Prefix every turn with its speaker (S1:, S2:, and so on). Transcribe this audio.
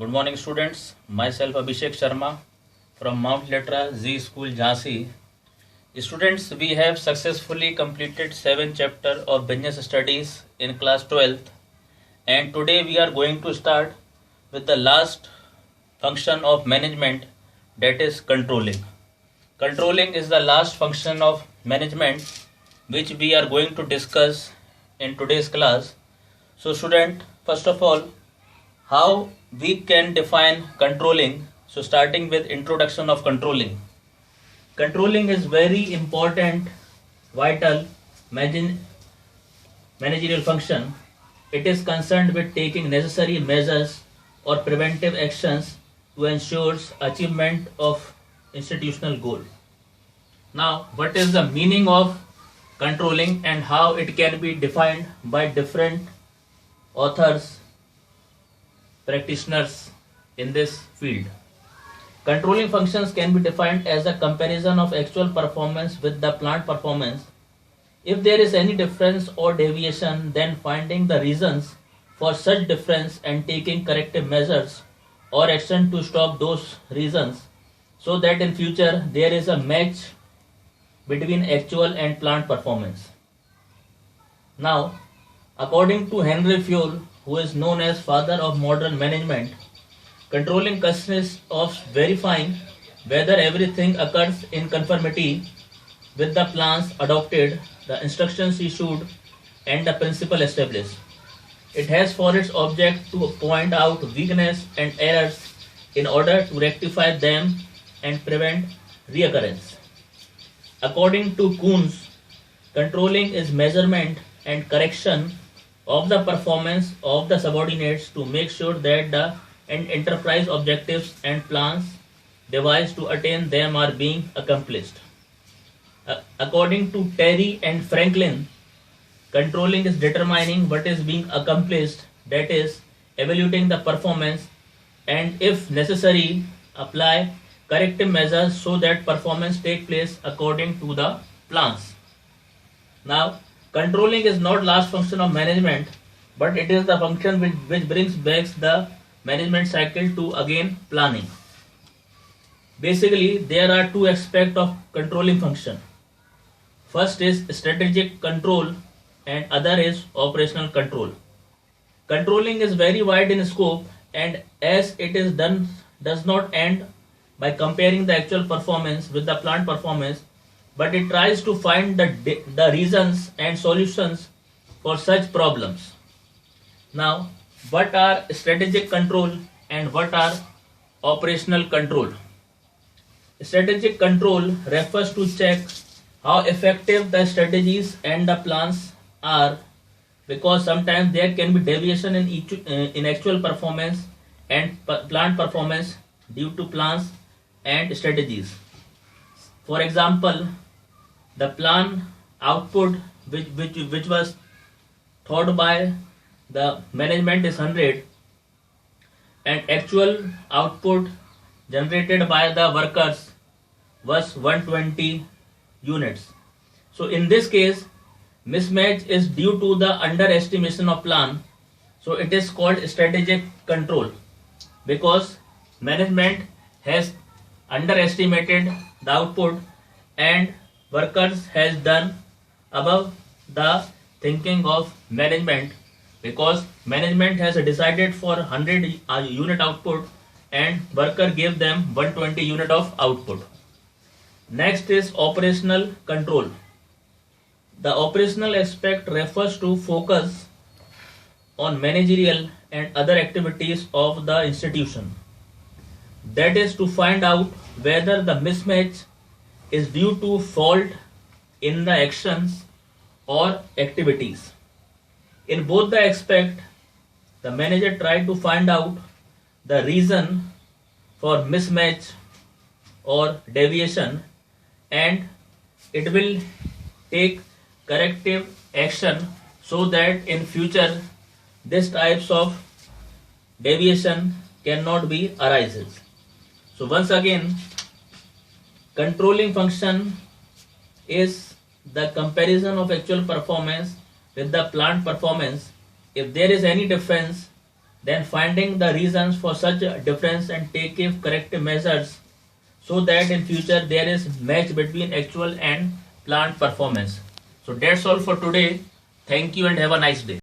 S1: Good morning, students. Myself Abhishek Sharma from MLZS Z School Jhansi. Students, we have successfully completed 7 chapter of business studies in class 12th, and today we are going to start with the last function of management, that is controlling. Controlling is the last function of management which we are going to discuss in today's class. So student, first of all, how we can define controlling. So starting with introduction of controlling. Controlling is very important, vital managerial function. It is concerned with taking necessary measures or preventive actions to ensure achievement of institutional goal. Now, what is the meaning of controlling and how it can be defined by different authors, practitioners in this field? Controlling functions can be defined as a comparison of actual performance with the planned performance. If there is any difference or deviation, then finding the reasons for such difference and taking corrective measures or action to stop those reasons so that in future there is a match between actual and planned performance. Now, according to Henry Fayol, who is known as father of modern management, controlling consists of verifying whether everything occurs in conformity with the plans adopted, the instructions issued, and the principle established. It has for its object to point out weakness and errors in order to rectify them and prevent reoccurrence. According to Kuhns, controlling is measurement and correction of the performance of the subordinates to make sure that the enterprise objectives and plans devised to attain them are being accomplished. According to Terry and Franklin, controlling is determining what is being accomplished, that is, evaluating the performance, and if necessary, apply corrective measures so that performance take place according to the plans. Now, controlling is not last function of management, but it is the function which brings back the management cycle to again planning. Basically, there are two aspects of controlling function. First is strategic control and other is operational control. Controlling is very wide in scope, and as it is done does not end by comparing the actual performance with the planned performance, but it tries to find the reasons and solutions for such problems. Now, what are strategic control and what are operational control? Strategic control refers to check how effective the strategies and the plans are, because sometimes there can be deviation in actual performance and planned performance due to plans and strategies. For example, the plan output which was thought by the management is 100 and actual output generated by the workers was 120 units. So in this case, mismatch is due to the underestimation of plan. So it is called strategic control because management has underestimated the output and workers has done above the thinking of management, because management has decided for 100 unit output and worker gave them 120 unit of output. Next is operational control. The operational aspect refers to focus on managerial and other activities of the institution. That is to find out whether the mismatch is due to fault in the actions or activities. In both the aspect, the manager tried to find out the reason for mismatch or deviation, and it will take corrective action so that in future this types of deviation cannot be arises. So once again, controlling function is the comparison of actual performance with the planned performance. If there is any difference, then finding the reasons for such difference and take corrective measures so that in future there is match between actual and planned performance. So that's all for today. Thank you and have a nice day.